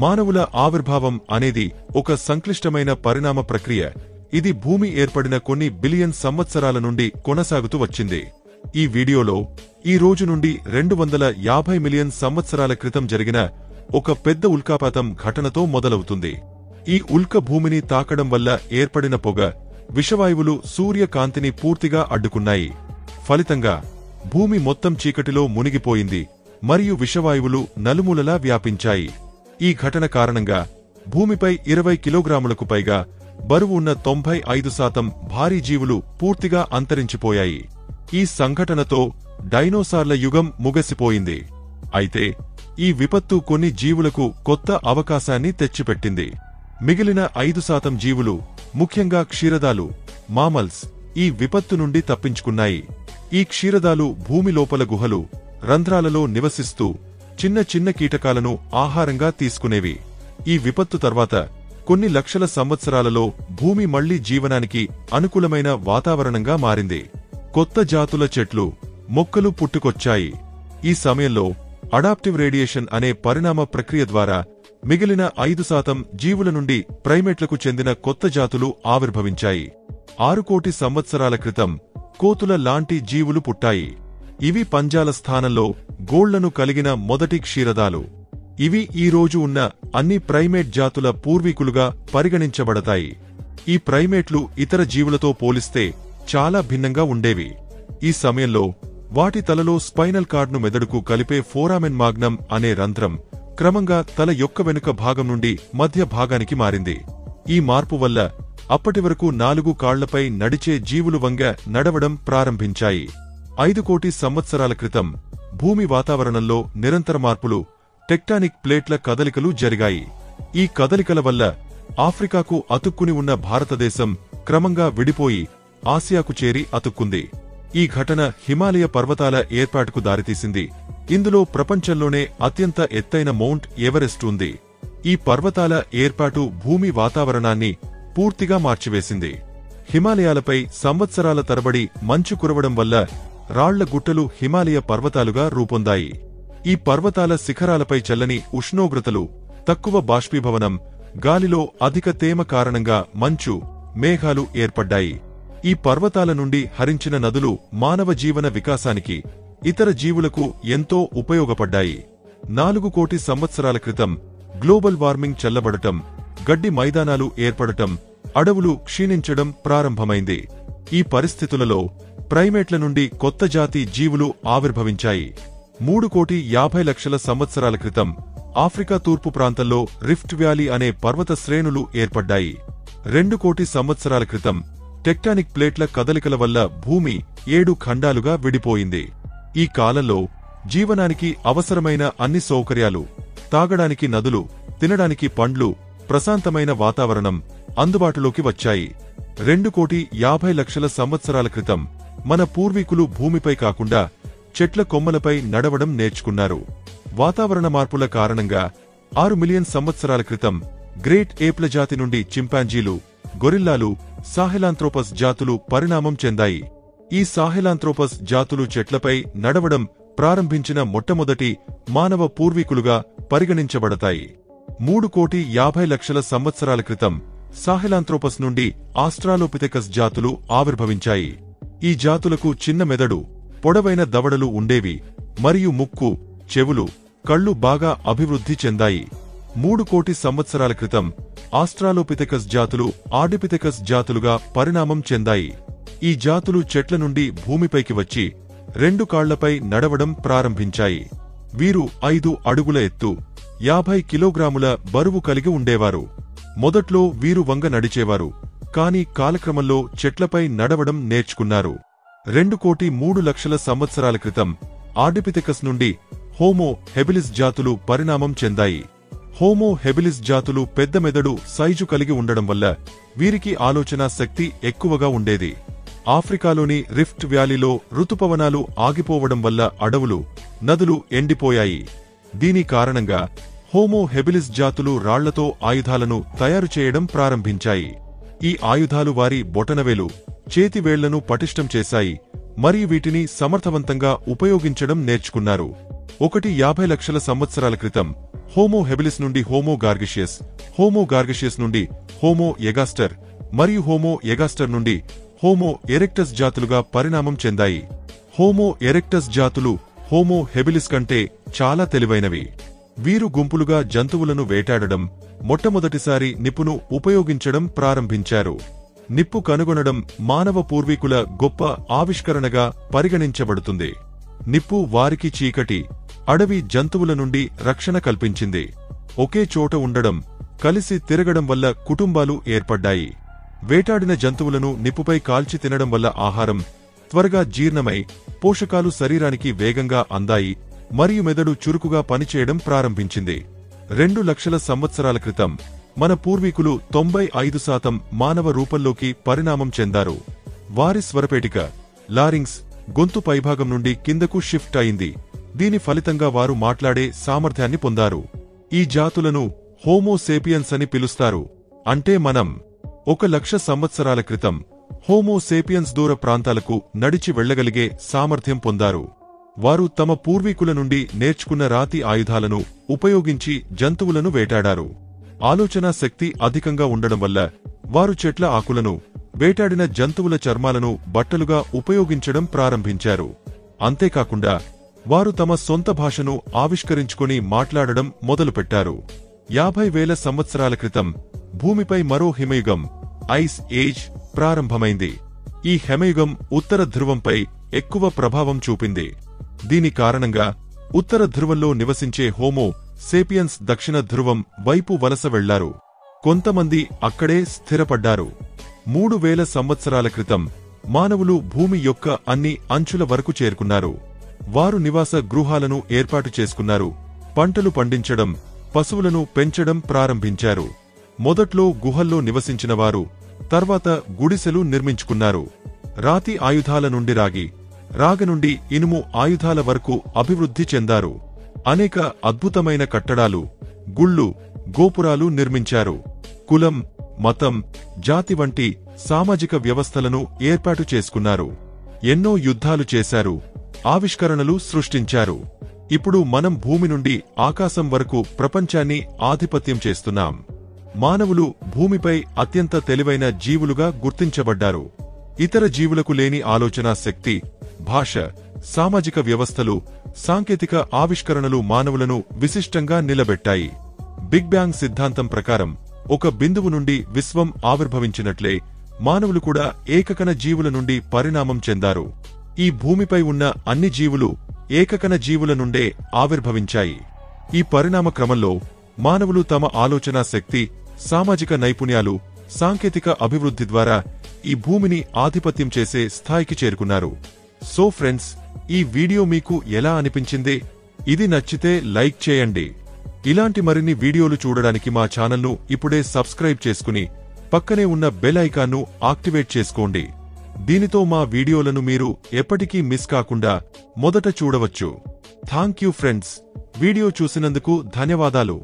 మానవుల ఆవిర్భావం అనేది ఒక సంక్లిష్టమైన పరిణామ ప్రక్రియ. ఇది భూమి ఏర్పడిన కొన్ని బిలియన్ సంవత్సరాల నుండి కొనసాగుతూ వచ్చింది. ఈ వీడియోలో ఈ రోజు నుండి 250 మిలియన్ సంవత్సరాల క్రితం జరిగిన ఒక పెద్ద ఉల్కాపాతం ఘటనతో మొదలవుతుంది. ఈ ఉల్క భూమిని తాకడం వల్ల ఏర్పడిన పొగ, విషవాయువులు సూర్యకాంతిని పూర్తిగా అడ్డుకున్నాయి. ఫలితంగా భూమి మొత్తం చీకటిలో మునిగిపోయింది మరియు విషవాయువులు నలుమూలలా వ్యాపించాయి. ఈ ఘటన కారణంగా భూమిపై 20 కిలోగ్రాములకు పైగా బరువు ఉన్న 95% భారీ జీవులు పూర్తిగా అంతరించిపోయాయి. ఈ సంఘటనతో డైనోసార్ల యుగం ముగిసిపోయింది. అయితే ఈ విపత్తు కొన్ని జీవులకు కొత్త అవకాశాన్ని తెచ్చిపెట్టింది. మిగిలిన 5% జీవులు, ముఖ్యంగా క్షీరదాలు, మామల్స్, ఈ విపత్తు నుండి తప్పించుకున్నాయి. ఈ క్షీరదాలు భూమి లోపల గుహలు, రంధ్రాలలో నివసిస్తూ చిన్న చిన్న కీటకాలను ఆహారంగా తీసుకునేవి. ఈ విపత్తు తర్వాత కొన్ని లక్షల సంవత్సరాలలో భూమి మళ్లీ జీవనానికి అనుకూలమైన వాతావరణంగా మారింది. కొత్త జాతుల చెట్లు, మొక్కలు పుట్టుకొచ్చాయి. ఈ సమయంలో అడాప్టివ్ రేడియేషన్ అనే పరిణామ ప్రక్రియ ద్వారా మిగిలిన 5% జీవుల నుండి ప్రైమేట్లకు చెందిన కొత్త జాతులు ఆవిర్భవించాయి. 6 కోటి సంవత్సరాల క్రితం కోతుల లాంటి జీవులు పుట్టాయి. ఇవి పంజాల స్థానంలో గోళ్లను కలిగిన మొదటి క్షీరదాలు. ఇవి ఈ రోజు ఉన్న అన్ని ప్రైమేట్ జాతుల పూర్వీకులుగా పరిగణించబడతాయి. ఈ ప్రైమేట్లు ఇతర జీవులతో పోలిస్తే చాలా భిన్నంగా ఉండేవి. ఈ సమయంలో వాటి తలలో స్పైనల్ కార్డ్ను మెదడుకు కలిపే ఫోరామెన్ మాగ్నమ్ అనే రంధ్రం క్రమంగా తల యొక్క వెనుక భాగం నుండి మధ్య భాగానికి మారింది. ఈ మార్పు వల్ల అప్పటివరకు 4 కాళ్లపై నడిచే జీవులు వంగ నడవడం ప్రారంభించాయి. 5 కోటి సంవత్సరాల క్రితం భూమి వాతావరణంలో నిరంతర మార్పులు, టెక్టానిక్ ప్లేట్ల కదలికలు జరిగాయి. ఈ కదలికల వల్ల ఆఫ్రికాకు అతుక్కుని ఉన్న భారతదేశం క్రమంగా విడిపోయి ఆసియాకు చేరి అతుక్కుంది. ఈ ఘటన హిమాలయ పర్వతాల ఏర్పాటుకు దారితీసింది. ఇందులో ప్రపంచంలోనే అత్యంత ఎత్తైన మౌంట్ ఎవరెస్ట్ ఉంది. ఈ పర్వతాల ఏర్పాటు భూమి వాతావరణాన్ని పూర్తిగా మార్చివేసింది. హిమాలయాలపై సంవత్సరాల తరబడి మంచు కురవడం వల్ల రాళ్ల గుట్టలు హిమాలయ పర్వతాలుగా రూపొందాయి. ఈ పర్వతాల శిఖరాలపై చల్లని ఉష్ణోగ్రతలు, తక్కువ బాష్పీభవనం, గాలిలో అధిక తేమ కారణంగా మంచు, మేఘాలు ఏర్పడ్డాయి. ఈ పర్వతాల నుండి హరించిన నదులు మానవ జీవన వికాసానికి, ఇతర జీవులకు ఎంతో ఉపయోగపడ్డాయి. 4 కోటి సంవత్సరాల క్రితం గ్లోబల్ వార్మింగ్ చల్లబడటం, గడ్డి మైదానాలు ఏర్పడటం, అడవులు క్షీణించడం ప్రారంభమైంది. ఈ పరిస్థితులలో ప్రైమేట్ల నుండి కొత్త జాతి జీవులు ఆవిర్భవించాయి. 3 కోటి 50 లక్షల సంవత్సరాల క్రితం ఆఫ్రికా తూర్పు ప్రాంతంలో రిఫ్ట్ వ్యాలీ అనే పర్వత శ్రేణులు ఏర్పడ్డాయి. 2 కోటి సంవత్సరాల క్రితం టెక్టానిక్ ప్లేట్ల కదలికల వల్ల భూమి 7 ఖండాలుగా విడిపోయింది. ఈ కాలంలో జీవనానికి అవసరమైన అన్ని సౌకర్యాలు, తాగడానికి నదులు, తినడానికి పండ్లు, ప్రశాంతమైన వాతావరణం అందుబాటులోకి వచ్చాయి. 2 కోటి 50 లక్షల సంవత్సరాల క్రితం మన పూర్వీకులు భూమిపై కాకుండా చెట్ల కొమ్మలపై నడవడం నేర్చుకున్నారు. వాతావరణ మార్పుల కారణంగా 6 మిలియన్ సంవత్సరాల క్రితం గ్రేట్ ఏప్ల జాతి నుండి చింపాంజీలు, గొరిల్లాలు, సాహెలాంథ్రోపస్ జాతులు పరిణామం చెందాయి. ఈ సాహెలాంథ్రోపస్ జాతులు చెట్లపై నడవడం ప్రారంభించిన మొట్టమొదటి మానవ పూర్వీకులుగా పరిగణించబడతాయి. 3 కోటి 50 లక్షల సంవత్సరాల క్రితం సాహెలాంథ్రోపస్ నుండి ఆస్ట్రాలోపిథెకస్ జాతులు ఆవిర్భవించాయి. ఈ జాతులకు చిన్న మెదడు, పొడవైన దవడలు ఉండేవి మరియు ముక్కు, చెవులు, కళ్ళు బాగా అభివృద్ధి చెందాయి. 3 కోటి సంవత్సరాల క్రితం ఆస్ట్రాలోపిథెకస్ జాతులు ఆర్డిపిథెకస్ జాతులుగా పరిణామం చెందాయి. ఈ జాతులు చెట్ల నుండి భూమిపైకి వచ్చి 2 కాళ్లపై నడవడం ప్రారంభించాయి. వీరు 5 అడుగుల ఎత్తు, 50 కిలోగ్రాముల బరువు కలిగి ఉండేవారు. మొదట్లో వీరు వంగ నడిచేవారు, కాని కాలక్రమంలో చెట్లపై నడవడం నేర్చుకున్నారు. 2 కోటి 3 లక్షల సంవత్సరాల క్రితం ఆర్డిపిథెకస్ నుండి హోమో హెబిలిస్ జాతులు పరిణామం చెందాయి. హోమో హెబిలిస్ జాతులు పెద్ద మెదడు సైజు కలిగి ఉండడం వల్ల వీరికి ఆలోచనా శక్తి ఎక్కువగా ఉండేది. ఆఫ్రికాలోని రిఫ్ట్ వ్యాలీలో ఋతుపవనాలు ఆగిపోవడం వల్ల అడవులు, నదులు ఎండిపోయాయి. దీని కారణంగా హోమో హెబిలిస్ జాతులు రాళ్లతో ఆయుధాలను తయారు చేయడం ప్రారంభించాయి. ఈ ఆయుధాలు వారి బొటనవేలు, చేతివేళ్లను పటిష్టం చేశాయి మరియు వీటిని సమర్థవంతంగా ఉపయోగించడం నేర్చుకున్నారు. 50 లక్షల సంవత్సరాల క్రితం హోమో హెబిలిస్ నుండి హోమో గార్గిషియస్, హోమో గార్గిషియస్ నుండి హోమో ఎగాస్టర్ మరియు హోమో ఎగాస్టర్ నుండి హోమో ఎరెక్టస్ జాతులుగా పరిణామం చెందాయి. హోమో ఎరెక్టస్ జాతులు హోమో హెబిలిస్ కంటే చాలా తెలివైనవి. వీరు గుంపులుగా జంతువులను వేటాడడం, మొట్టమొదటిసారి నిప్పును ఉపయోగించడం ప్రారంభించారు. నిప్పు కనుగొనడం మానవ పూర్వీకుల గొప్ప ఆవిష్కరణగా పరిగణించబడుతుంది. నిప్పు వారికి చీకటి, అడవి జంతువుల నుండి రక్షణ కల్పించింది. ఒకే చోట ఉండడం, కలిసి తిరగడం వల్ల కుటుంబాలు ఏర్పడ్డాయి. వేటాడిన జంతువులను నిప్పుపై కాల్చి తినడం వల్ల ఆహారం త్వరగా జీర్ణమై పోషకాలు శరీరానికి వేగంగా అందాయి మరియు మెదడు చురుకుగా పనిచేయడం ప్రారంభించింది. 2 లక్షల సంవత్సరాల క్రితం మన పూర్వీకులు 95% మానవ రూపంలోకి పరిణామం చెందారు. వారి స్వరపేటిక లారింగ్స్ గొంతు పైభాగం నుండి కిందకు షిఫ్ట్ అయింది. దీని ఫలితంగా వారు మాట్లాడే సామర్థ్యాన్ని పొందారు. ఈ జాతులను హోమో సేపియన్స్ అని పిలుస్తారు. అంటే మనం 1 లక్ష సంవత్సరాల క్రితం హోమో సేపియన్స్ దూర ప్రాంతాలకు నడిచి వెళ్లగలిగే సామర్థ్యం పొందారు. వారు తమ పూర్వీకుల నుండి నేర్చుకున్న రాతి ఆయుధాలను ఉపయోగించి జంతువులను వేటాడారు. ఆలోచనా శక్తి అధికంగా ఉండడం వల్ల వారు చెట్ల ఆకులను, వేటాడిన జంతువుల చర్మాలను బట్టలుగా ఉపయోగించడం ప్రారంభించారు. అంతేకాకుండా వారు తమ సొంత భాషను ఆవిష్కరించుకొని మాట్లాడడం మొదలుపెట్టారు. 50,000 సంవత్సరాల క్రితం భూమిపై మరో హిమయుగం, ఐస్ ఏజ్ ప్రారంభమైంది. ఈ హిమయుగం ఉత్తర ధ్రువంపై ఎక్కువ ప్రభావం చూపింది. దీని కారణంగా ఉత్తర ధ్రువంలో నివసించే హోమో సేపియన్స్ దక్షిణ ధ్రువం వైపు వలస వెళ్లారు. కొంతమంది అక్కడే స్థిరపడ్డారు. 3,000 సంవత్సరాల క్రితం మానవులు భూమి యొక్క అన్ని అంచుల వరకు చేరుకున్నారు. వారు నివాస గృహాలను ఏర్పాటు చేసుకున్నారు, పంటలు పండించడం, పశువులను పెంచడం ప్రారంభించారు. మొదట్లో గుహల్లో నివసించిన వారు తర్వాత గుడిసెలు నిర్మించుకున్నారు. రాతి ఆయుధాల నుండి రాగ నుండి ఇనుము ఆయుధాల వరకు అభివృద్ధి చెందారు. అనేక అద్భుతమైన కట్టడాలు, గుళ్ళు, గోపురాలు నిర్మించారు. కులం, మతం, జాతి వంటి సామాజిక వ్యవస్థలను ఏర్పాటు చేసుకున్నారు. ఎన్నో యుద్ధాలు చేశారు, ఆవిష్కరణలు సృష్టించారు. ఇప్పుడు మనం భూమి నుండి ఆకాశం వరకు ప్రపంచాన్ని ఆధిపత్యం చేస్తున్నాం. మానవులు భూమిపై అత్యంత తెలివైన జీవులుగా గుర్తించబడ్డారు. ఇతర జీవులకు లేని ఆలోచనా శక్తి, భాష, సామాజిక వ్యవస్థలు, సాంకేతిక ఆవిష్కరణలు మానవులను విశిష్టంగా నిలబెట్టాయి. బిగ్ బ్యాంగ్ సిద్ధాంతం ప్రకారం ఒక బిందువు నుండి విశ్వం ఆవిర్భవించినట్లే మానవులు కూడా ఏకకణ జీవుల నుండి పరిణామం చెందారు. ఈ భూమిపై ఉన్న అన్ని జీవులు ఏకకణ జీవుల నుండే ఆవిర్భవించాయి. ఈ పరిణామ క్రమంలో మానవులు తమ ఆలోచనా శక్తి, సామాజిక నైపుణ్యాలు, సాంకేతిక అభివృద్ధి ద్వారా ఈ భూమిని ఆధిపత్యం చేసే స్థాయికి చేరుకున్నారు. సో ఫ్రెండ్స్, ఈ వీడియో మీకు ఎలా అనిపించింది? ఇది నచ్చితే లైక్ చేయండి. ఇలాంటి మరిన్ని వీడియోలు చూడడానికి మా ఛానల్ను ఇప్పుడే సబ్స్క్రైబ్ చేసుకుని పక్కనే ఉన్న బెల్ ఐకాన్ను యాక్టివేట్ చేసుకోండి. దీనితో మా వీడియోలను మీరు ఎప్పటికీ మిస్ కాకుండా మొదట చూడవచ్చు. Thank you friends. వీడియో చూసినందుకు ధన్యవాదాలు.